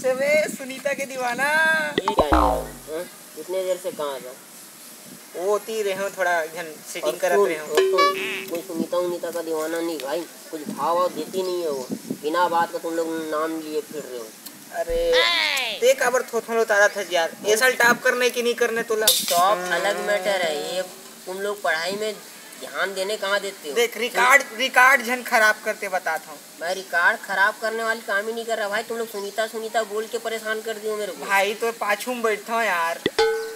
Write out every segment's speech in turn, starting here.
कैसे बे सुनीता के दीवाना? इतने देर से कहाँ था? वो होती रहे हो थोड़ा सेटिंग करत रहे हो। कोई सुनीता का दीवाना नहीं भाई, कुछ भाव देती नहीं है वो, बिना बात का तुम लोग नाम लिए फिर रहे हो। अरे देख अबर थोड़ा तारा था यार, ये साल टॉप करने की नहीं करने तुला। टॉप अलग मैटर है, ये तुम लोग पढ़ाई में ध्यान देने कहाँ देते हो? देख रिकॉर्ड झन खराब करते बताता हूँ। मैं रिकॉर्ड खराब करने वाली काम ही नहीं कर रहा भाई, तुम लोग सुनीता बोल के परेशान कर दियो मेरे को। भाई तो पाछू में बैठा हूँ यार,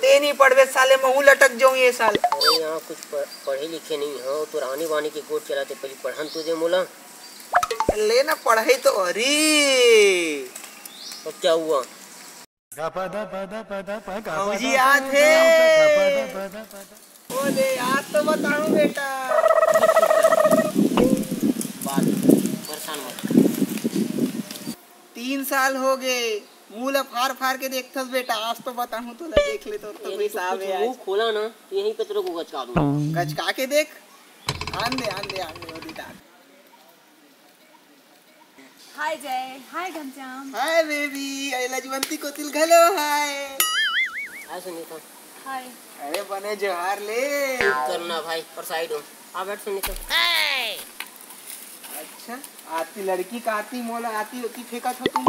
ते नहीं पढ़वे साले महू लटक जाऊँ ये साल। अरे यहाँ कुछ पढ़े लिखे नहीं हो तो रानी बानी की गोद चलाते, पहले पढ़न तुझे मोला लेना पढ़ाई तो। अरे अब क्या हुआ? जी याद है, बोले याद तो बताऊं बेटा। बात परेशान मत। 3 साल हो गए, मुँह फाड़ के देखथस बेटा, आज तो बताऊं तो देख ले तो कोई हिसाब है। मुंह खोला ना यहीं पे तेरे को गचका दूंगा। गचका के देख, आन दे ओदिता। हाय जय, हाय घनश्याम, हाय बेबी, आई लजवंती को तिल घलो हाय। हाय सुनीता। हाय। अरे बने जोहार ले करना भाई, और साइड हो आ बैठ सुनीता। अच्छा आती लड़की का आती मोला आती होती फेंका था तुम।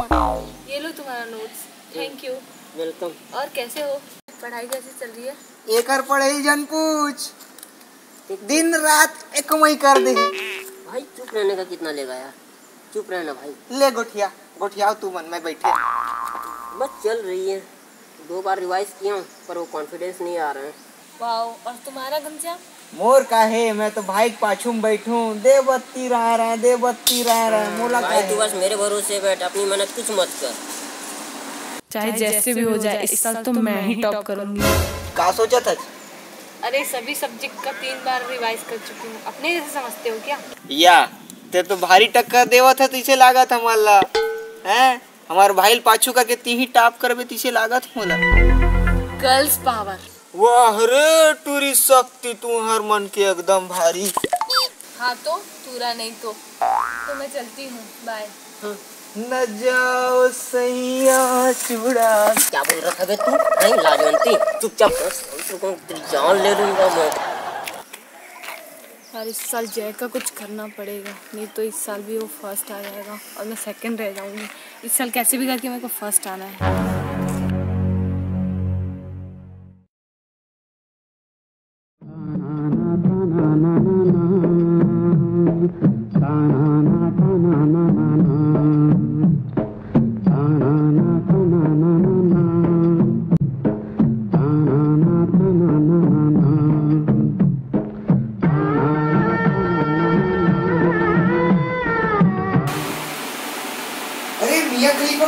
ये लो तुम्हारा नोट्स, थैंक यू। वेलकम। और कैसे हो, पढ़ाई कैसी चल रही है? एकर पढ़ाई जन पूछ, दिन रात एक मई कर दे। भाई चुप रहने का कितना लेगा यार, चुप रहना भाई। ले गोठिया तू मन में बैठे। बस चल रही है, 2 बार रिवाइज किया पर वो कॉन्फिडेंस नहीं आ रहा है। वाओ, और तुम्हारा घनश्याम? मोर का है, मैं तो भाई पाछू में बैठूं, दे बत्ती रहा मोला भाई तू बस मेरे भरोसे बैठ, अपनी मेहनत कुछ मत कर। चाहे जैसे भी हो जाए इस साल तो मैं ही टॉप करूंगी। का सोचा था? अरे सभी सब्जेक्ट का 3 बार रिवाइज कर चुकी हूँ, अपने जैसे समझते हो क्या? या ते तो भारी टक्कर देवा था, तिसे लागत हमारा हैं, हमारे भाई पाछू का के ती ही टॉप करबे तिसे लागत मोला। Girls power. वाह रे टूरी शक्ति, तू हर मन के एकदम भारी। हाँ तो पूरा नहीं तो मैं चलती हूँ, बाय। न जाओ सैया चूड़ा। क्या बोल रखा है तू? नहीं लाजवंती, चुपचाप बस, तेरी जान ले लूंगा मैं। यार इस साल जय का कुछ करना पड़ेगा, नहीं तो इस साल भी वो फर्स्ट आ जाएगा और मैं सेकंड रह जाऊंगी। इस साल कैसे भी करके मेरे को फर्स्ट आना है।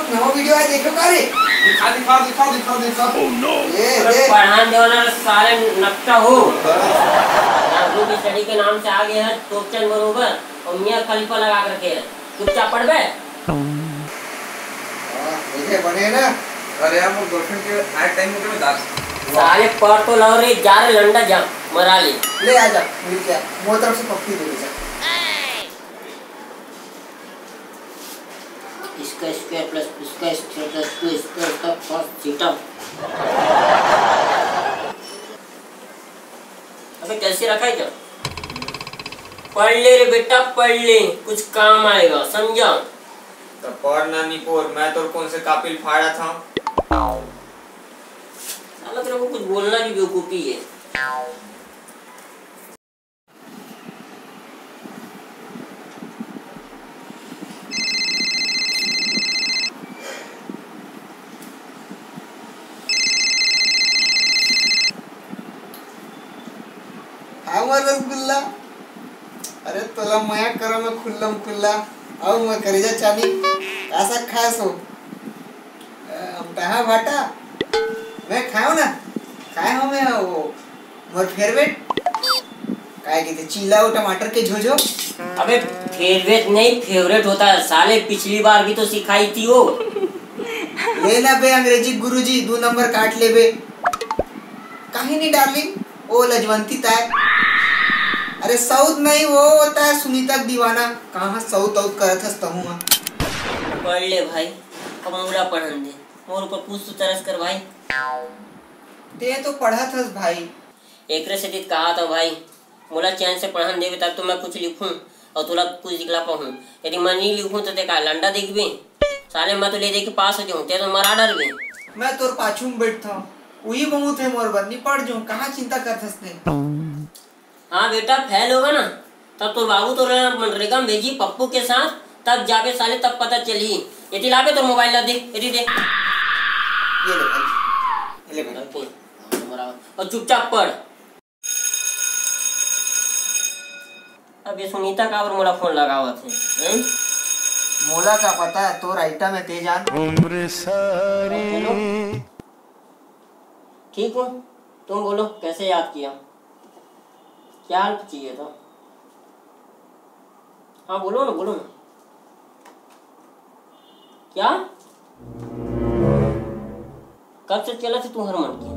नवा वीडियो है, देखो का रे? दिखा। Oh no! ये पढ़ान देवाना सारे नक्शा हो। ग्रुप स्टडी के नाम से आ गए हैं टॉपचन बरोबर और मियां खलीफा लगा करके है, चुपचाप पढ़ बे। देखे बने ना। अरे यार वो गर्लफ्रेंड के नाइट टाइम में दास साले पढ़ तो लव रे, जा रे लंडा जा मरा ले आ जा मिल क्या मोर तरफ से पक्की दे जा। इसका स्क्वायर प्लस इसका स्क्वायर प्लस टू इसका प्लस थीटा। अबे कैसे रखा है क्या? पढ़ ले रे बेटा, पढ़ ले, कुछ काम आएगा, समझा? तो पढ़ना नहीं पोर, मैं तो कौन से कापिल फाड़ा था। साला तेरे को कुछ बोलना भी बेवकूफी है। रसगुल्ला, अरे तोला माया करो मैं खुल्लम खुल्ला और मैं करेजा चानी ऐसा खास हो हम कहाँ भाटा मैं खाऊं ना खाए हो मैं वो मोर फेवरेट काय कहते चीला और टमाटर के झोझो। अबे फेवरेट नहीं फेवरेट होता है साले, पिछली बार भी तो सिखाई थी वो। लेना बे अंग्रेजी गुरुजी 2 नंबर काट ले बे। कहीं नहीं डार्लिंग, ओ लजवंती ताय। अरे साउथ नहीं वो होता है सुनीता दीवाना, कहाँ साउथ आउट करत हस तहु। पढ़ ले भाई, अब मूला पढ़न दे और ऊपर पूछ तो तरस कर भाई। ते तो पढ़ा था भाई। एक से दित कहा था भाई मोला चैन से पढ़न देवे तब तो मैं कुछ लिखूं और तुला कुछ दिखला पाऊं। यदि मैं नहीं लिखूं तो ते का लंडा देखबे साले मैं तो ले दे के पास हो जाऊं ते तो मरा डरबे। मैं तोर पाछू में बैठता वही बहुत है मोर बन्नी पढ़ जाऊं कहाँ चिंता करथस ने। हाँ बेटा फेल होगा ना तब तो बाबू तो मनरेगा में भेजी पप्पू के साथ तब जाके साले तब पता चली। यदि लाबे तो मोबाइल ला दे यदि दे ये ले भाई ये ले भाई और चुपचाप पढ़। अब ये सुनीता का और मोला फोन लगा हुआ थे मोला का पता है तो राइटा में ते जान उम्र सारी। ठीक हो तुम बोलो कैसे याद किया क्या हेल्प चाहिए था। हाँ बोलो ना क्या कब से चला थे तू हर मन की।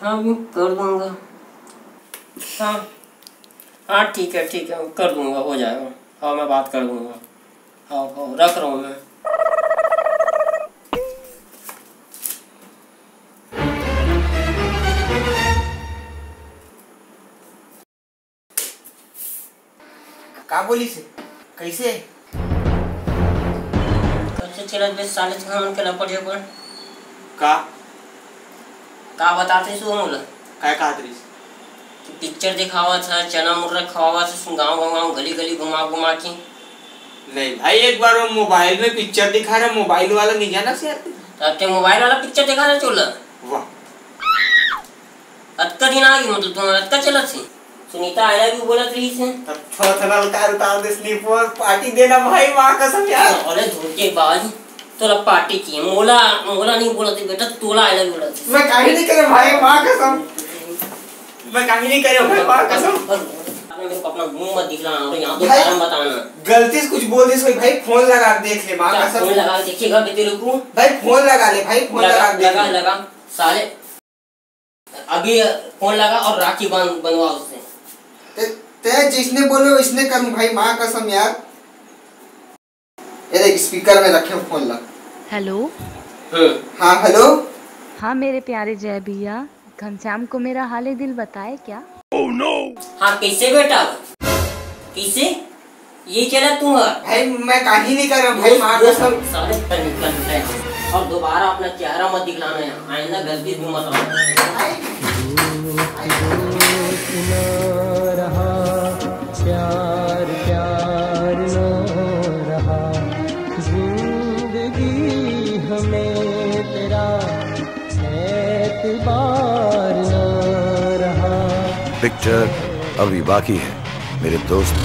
हाँ कर दूंगा। हाँ ठीक है कर दूंगा हो जाएगा। हाँ मैं बात कर दूंगा। हाँ रख रहा हूँ मैं। का बोली से कैसे कैसे चला बे साले से हम के लपट पर का बताते सो मोला काय कहा तरीस पिक्चर दिखावा था चना मुर्रा खवावा था गाँव गली घुमा के। नहीं भाई एक बार वो मोबाइल में पिक्चर दिखा रहा मोबाइल वाला नहीं जाना से तब ते मोबाइल वाला पिक्चर दिखा रहा चोला वाह अतका दिन आ गई मतलब तुम अतका चला थी सुनीता आई लव यू बोलत रही से तब थोड़ा उतार दे स्लीप और पार्टी देना भाई मां कसम यार। अरे धोखे बाज तोला पार्टी की मोला नहीं बोलत बेटा तोला आई लव यू बोलत। मैं काहे नहीं करे भाई मां कसम मैं काहे नहीं करे भाई मां कसम। आपने मेरे को अपना मुंह मत दिखलाना और यहां तो कारण बताना गलती से कुछ बोल दिस भाई फोन लगा के देख ले मां कसम। फोन लगा के देखिएगा बेटे रुको भाई फोन लगा ले भाई फोन लगा साले अभी फोन लगा और राखी बनवा उससे ते जिसने बोले उसने करूं भाई मां कसम यार। ये देख स्पीकर में रखे फोन लग। हेलो हाँ हेलो हाँ मेरे प्यारे जय भैया घनश्याम को मेरा हाल दिल बताए क्या। Oh no! हाँ कैसे बेटा कैसे ये चला तू भाई मैं काहे नहीं कर रहा भाई मां कसम। सारे और दोबारा अपना चेहरा मत दिखलाना है आइंदा गलती भी मत रहा प्यार न रहा जिंदगी हमें तेरा एतबार न रहा। पिक्चर अभी बाकी है मेरे दोस्त।